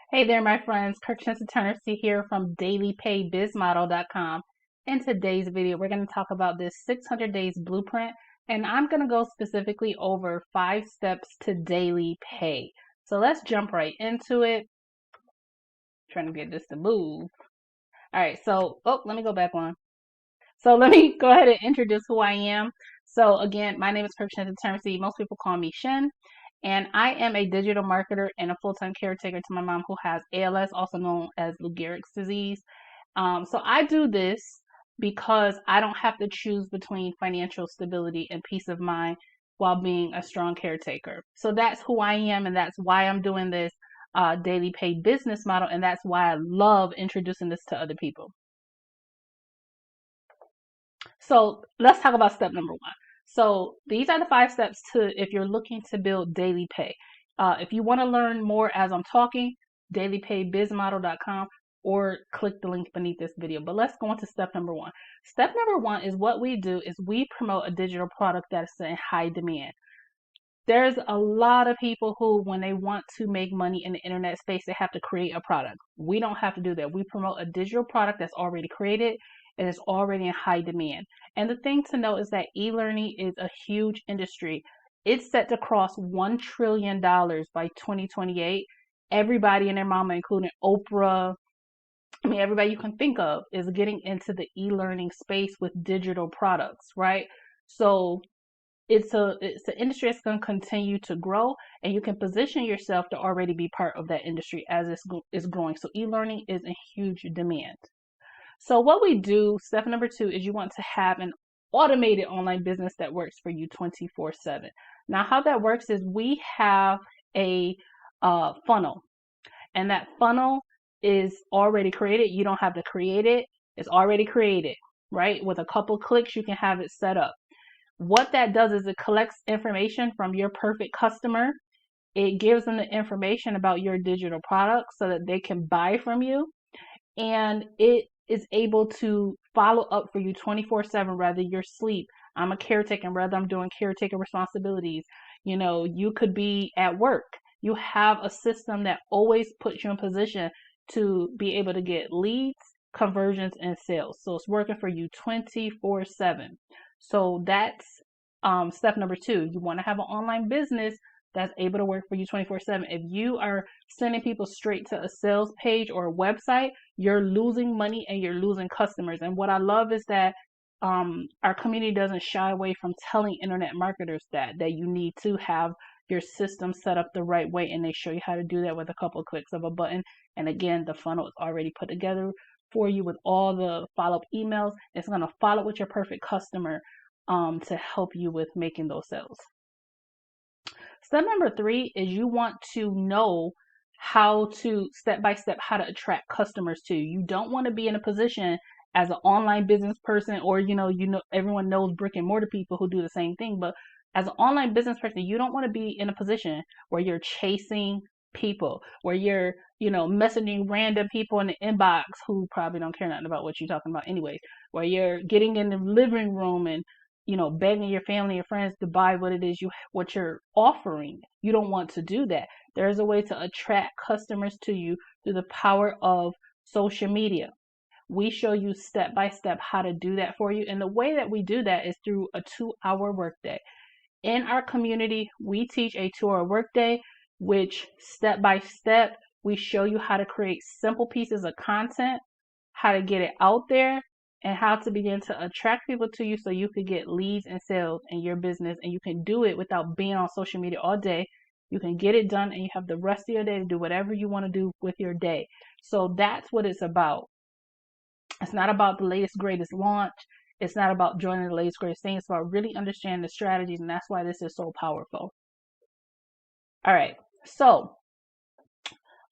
Hey there, my friends. KIRKSHINTA here from dailypaybizmodel.com. In today's video, we're going to talk about this 600 days blueprint, and I'm going to go specifically over 5 steps to daily pay. So let's jump right into it. Trying to get this to move. All right, so, let me go back one. So let me go ahead and introduce who I am. So again, my name is KIRKSHINTA. Most people call me Shin. And I am a digital marketer and a full-time caretaker to my mom who has ALS, also known as Lou Gehrig's disease. So I do this because I don't have to choose between financial stability and peace of mind while being a strong caretaker. So that's who I am, and that's why I'm doing this daily paid business model, and that's why I love introducing this to other people. So let's talk about step number 1. So these are the 5 steps to if you're looking to build daily pay. If you want to learn more as I'm talking, dailypaybizmodel.com or click the link beneath this video. But let's go on to step number 1. Step number 1 is what we do is we promote a digital product that's in high demand. There's a lot of people who, when they want to make money in the internet space, they have to create a product. We don't have to do that. We promote a digital product that's already created and is already in high demand. And the thing to know is that e-learning is a huge industry. It's set to cross $1 trillion by 2028. Everybody and their mama, including Oprah, everybody you can think of is getting into the e-learning space with digital products, right? So it's an industry that's going to continue to grow, and you can position yourself to already be part of that industry as it's growing. So e-learning is in huge demand. So what we do, step number 2, is you want to have an automated online business that works for you 24/7. Now, how that works is we have a funnel, and that funnel is already created. You don't have to create it. It's already created, right? With a couple clicks, you can have it set up. What that does is it collects information from your perfect customer. It gives them the information about your digital product so that they can buy from you. And it is able to follow up for you 24/7, whether you're asleep. I'm a caretaker, whether I'm doing caretaker responsibilities. You could be at work. You have a system that always puts you in position to be able to get leads, conversions, and sales. So it's working for you 24/7. So that's step number 2. You want to have an online business that's able to work for you 24/7. If you are sending people straight to a sales page or a website, you're losing money and you're losing customers. And what I love is that our community doesn't shy away from telling internet marketers that you need to have your system set up the right way, and they show you how to do that with a couple of clicks of a button. And again, the funnel is already put together for you with all the follow-up emails. It's going to follow with your perfect customer to help you with making those sales. Step number 3 is you want to know how to step by step how to attract customers to you. You don't want to be in a position as an online business person, or everyone knows brick and mortar people who do the same thing, but as an online business person, you don't want to be in a position where you're chasing people, where you're messaging random people in the inbox who probably don't care nothing about what you're talking about anyways, where you're getting in the living room and begging your family, your friends to buy what you're offering. You don't want to do that. There's a way to attract customers to you through the power of social media. We show you step by step how to do that for you. And the way that we do that is through a 2-hour workday. In our community, we teach a 2-hour workday, which step by step, we show you how to create simple pieces of content, how to get it out there, and how to begin to attract people to you so you can get leads and sales in your business. And you can do it without being on social media all day. You can get it done, and you have the rest of your day to do whatever you want to do with your day. So that's what it's about. It's not about the latest, greatest launch. It's not about joining the latest, greatest thing. It's about really understanding the strategies, and that's why this is so powerful. All right. So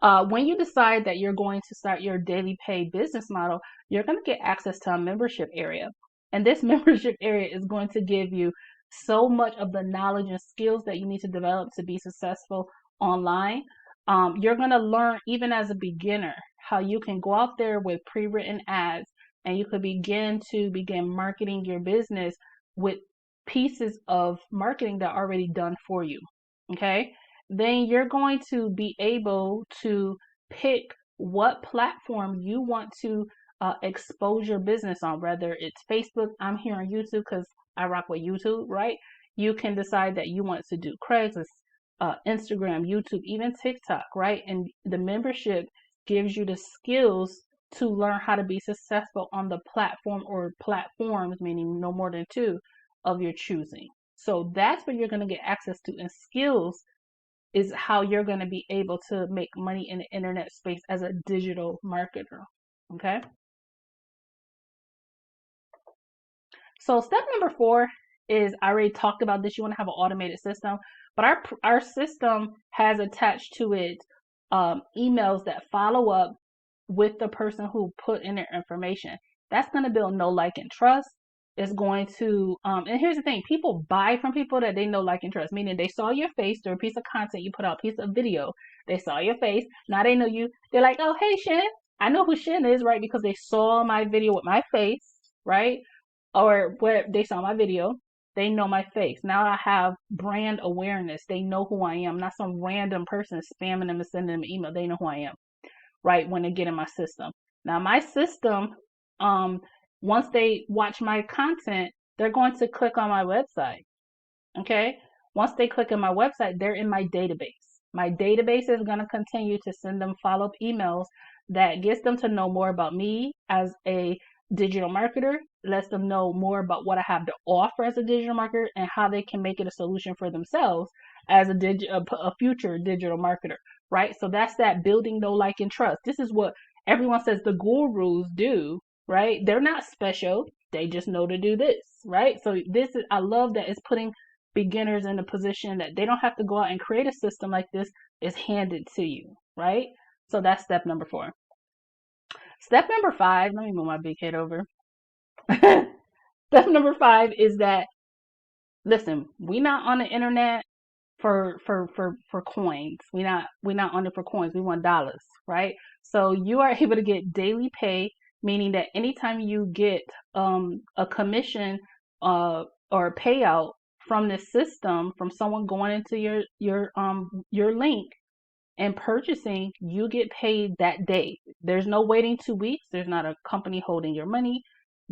when you decide that you're going to start your daily pay business model, you're going to get access to a membership area. And this membership area is going to give you so much of the knowledge and skills that you need to develop to be successful online. You're going to learn, even as a beginner, how you can go out there with pre-written ads, and you could begin marketing your business with pieces of marketing that are already done for you. Okay? Then you're going to be able to pick what platform you want to expose your business on, whether it's Facebook. I'm here on YouTube because I rock with YouTube, right? You can decide that you want to do Craigslist, Instagram, YouTube, even TikTok, right? And the membership gives you the skills to learn how to be successful on the platform or platforms, meaning no more than two of your choosing. So that's where you're going to get access to. And skills is how you're going to be able to make money in the internet space as a digital marketer. Okay. So step number 4 is, I already talked about this. You want to have an automated system, but our system has attached to it emails that follow up with the person who put in their information. That's going to build know, like, and trust. It's going to, and here's the thing, people buy from people that they know, like, and trust, meaning they saw your face through a piece of content you put out, a piece of video. They saw your face. Now they know you. They're like, oh, hey, Shin. I know who Shin is, right? Because they saw my video with my face, right? Or where they saw my video. They know my face. Now I have brand awareness. They know who I am. Not some random person spamming them and sending them an email. They know who I am, right? When they get in my system. Now my system, once they watch my content, they're going to click on my website. Okay. Once they click on my website, they're in my database. My database is going to continue to send them follow-up emails that gets them to know more about me as a digital marketer, lets them know more about what I have to offer as a digital marketer and how they can make it a solution for themselves as a future digital marketer, right? So that's that building know, like, and trust. This is what everyone says the gurus do, right? They're not special. They just know to do this, right? So I love that it's putting beginners in a position that they don't have to go out and create a system like this. Is handed to you, right? So that's step number 4. Step number 5, let me move my big head over. Step number 5 is that, listen, we not on the internet for coins. We not on it for coins. We want dollars, right? So you are able to get daily pay, meaning that anytime you get a commission or a payout from this system, from someone going into your link and purchasing, you get paid that day. There's no waiting 2 weeks. There's not a company holding your money.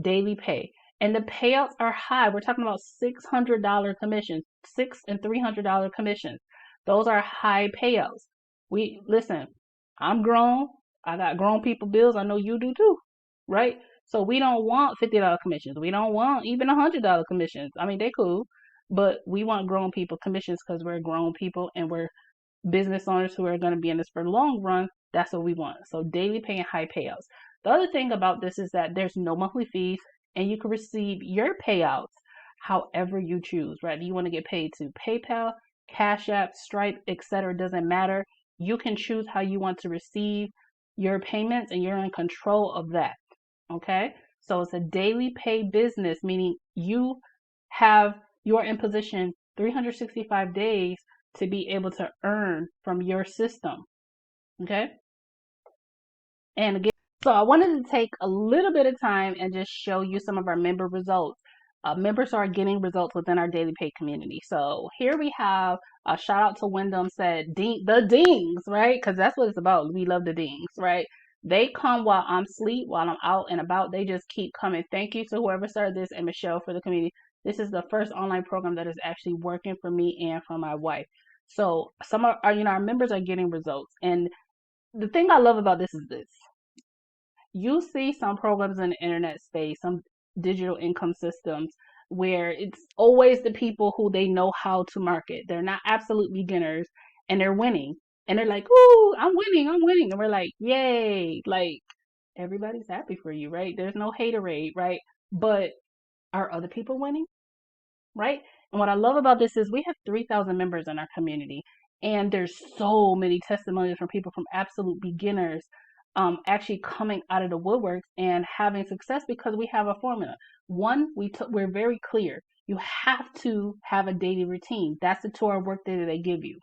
Daily pay. And the payouts are high. We're talking about $600 commissions, $600 and $300 commissions. Those are high payouts. Listen, I'm grown. I got grown people bills. I know you do too, right? So we don't want $50 commissions. We don't want even $100 commissions. I mean, they cool, but we want grown people commissions because we're grown people and we're business owners who are going to be in this for the long run. That's what we want. So daily pay and high payouts. The other thing about this is that there's no monthly fees and you can receive your payouts however you choose, right? You want to get paid to PayPal, Cash App, Stripe, etc. Doesn't matter. You can choose how you want to receive your payments and you're in control of that. Okay? So it's a daily pay business, meaning you're in position 365 days to be able to earn from your system. Okay? And again, so I wanted to take a little bit of time and just show you some of our member results. Members are getting results within our daily pay community. So here we have a shout out to Wyndham, said the dings, right? Because that's what it's about. We love the dings, right? They come while I'm asleep, while I'm out and about. They just keep coming. Thank you to whoever started this and Michelle for the community. This is the first online program that is actually working for me and for my wife. So some of our members are getting results. And the thing I love about this is this. You see some programs in the internet space, some digital income systems, where it's always the people who they know how to market. They're not absolute beginners and they're winning. And they're like, ooh, I'm winning. And we're like, yay. Like, everybody's happy for you, right? There's no haterade, right? But are other people winning? Right? And what I love about this is we have 3,000 members in our community. And there's so many testimonials from people from absolute beginners actually coming out of the woodworks and having success because we have a formula. One, we're very clear. You have to have a daily routine. That's the 2-hour workday that they give you.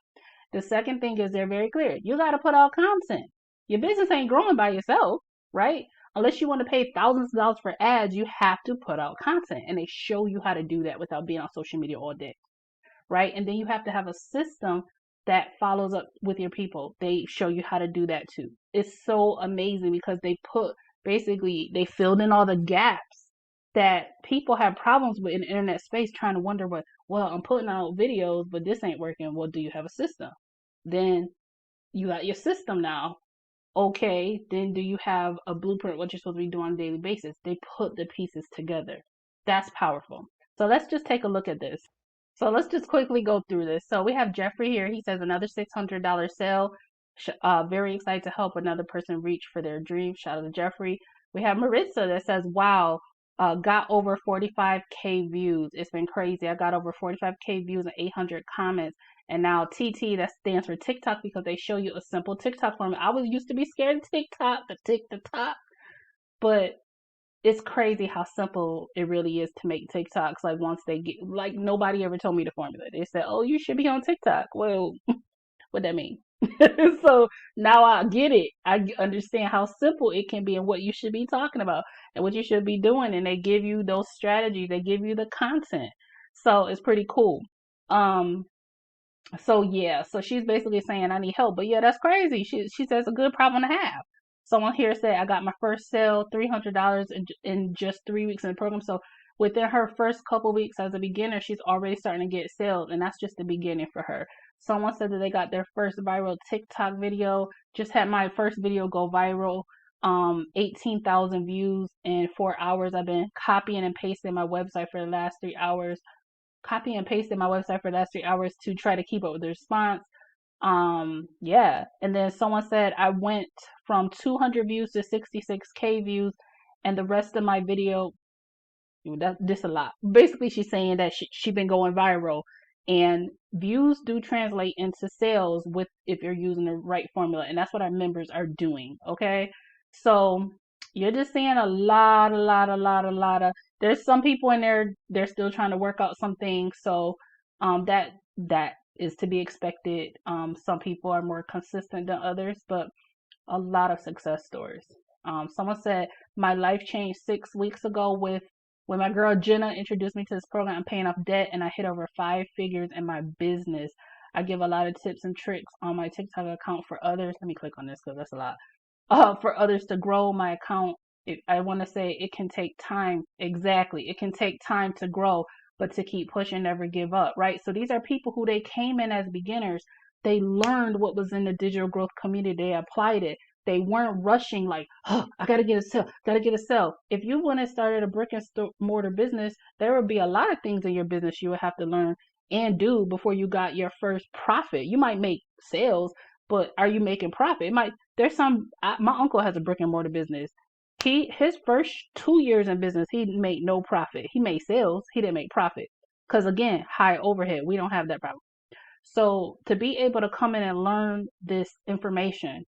The second thing is they're very clear. You got to put out content. Your business ain't growing by yourself, right? Unless you want to pay thousands of dollars for ads, you have to put out content. And they show you how to do that without being on social media all day, right? And then you have to have a system that follows up with your people. They show you how to do that too. It's so amazing because they filled in all the gaps that people have problems with in the internet space, trying to wonder well, I'm putting out videos, but this ain't working. Well, do you have a system? Then you got your system now. Okay, then do you have a blueprint what you're supposed to be doing on a daily basis? They put the pieces together. That's powerful. So let's just take a look at this. So let's just quickly go through this. So we have Jeffrey here. He says another $600 sale. Very excited to help another person reach for their dream. Shout out to Jeffrey. We have Maritza that says, wow, got over 45K views. It's been crazy. I got over 45K views and 800 comments. And now TT, that stands for TikTok, because they show you a simple TikTok format. I was used to be scared of TikTok, the top, but it's crazy how simple it really is to make TikToks. Like once they get, like nobody ever told me the formula. They said, oh, you should be on TikTok. Well, what that mean? So now I get it. I understand how simple it can be and what you should be talking about and what you should be doing. And they give you those strategies. They give you the content. So it's pretty cool. So yeah, so she's basically saying I need help, but yeah, that's crazy. She says a good problem to have. Someone here said I got my first sale, $300 in just 3 weeks in the program. So within her first couple weeks as a beginner, she's already starting to get sales, and that's just the beginning for her. Someone said that they got their first viral TikTok video. Just had my first video go viral. 18,000 views in 4 hours. I've been copying and pasting my website for the last 3 hours. Copy and pasted my website for the last 3 hours to try to keep up with the response. Yeah. And then someone said I went from 200 views to 66K views, and the rest of my video, this a lot. Basically, she's saying that she been going viral, and views do translate into sales with if you're using the right formula, and that's what our members are doing. Okay, so you're just seeing a lot of. There's some people in there, they're still trying to work out some things, so that is to be expected. Some people are more consistent than others, but a lot of success stories. Someone said my life changed 6 weeks ago when my girl Jenna introduced me to this program. I'm paying off debt and I hit over 5 figures in my business. I give a lot of tips and tricks on my TikTok account for others. Let me click on this because that's a lot. For others to grow my account. I want to say it can take time. Exactly. It can take time to grow, but to keep pushing, never give up, right? So these are people who they came in as beginners. They learned what was in the digital growth community. They applied it. They weren't rushing like, oh, I got to get a sale, got to get a sale. If you want to start a brick and mortar business, there would be a lot of things in your business you would have to learn and do before you got your first profit. You might make sales, but are you making profit? My uncle has a brick and mortar business. His first 2 years in business, he made no profit. He made sales, he didn't make profit. Because again, high overhead. We don't have that problem. So to be able to come in and learn this information,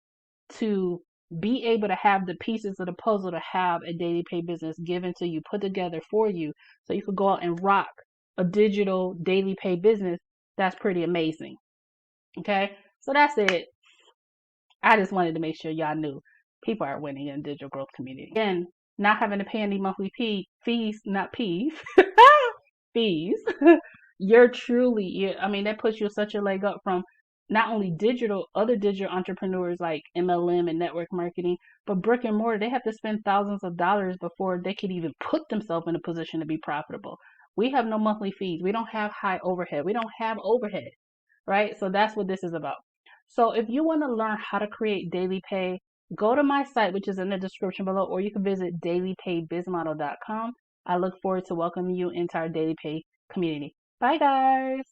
to be able to have the pieces of the puzzle to have a daily pay business given to you, put together for you, so you could go out and rock a digital daily pay business, that's pretty amazing. Okay, so that's it. I just wanted to make sure y'all knew people are winning in the digital growth community. Again, not having to pay any monthly fees, not peas, fees. That puts you such a leg up from not only other digital entrepreneurs like MLM and network marketing, but brick and mortar. They have to spend thousands of dollars before they can even put themselves in a position to be profitable. We have no monthly fees. We don't have high overhead. We don't have overhead, right? So that's what this is about. So if you want to learn how to create daily pay, go to my site, which is in the description below, or you can visit dailypaybizmodel.com. I look forward to welcoming you into our daily pay community. Bye, guys.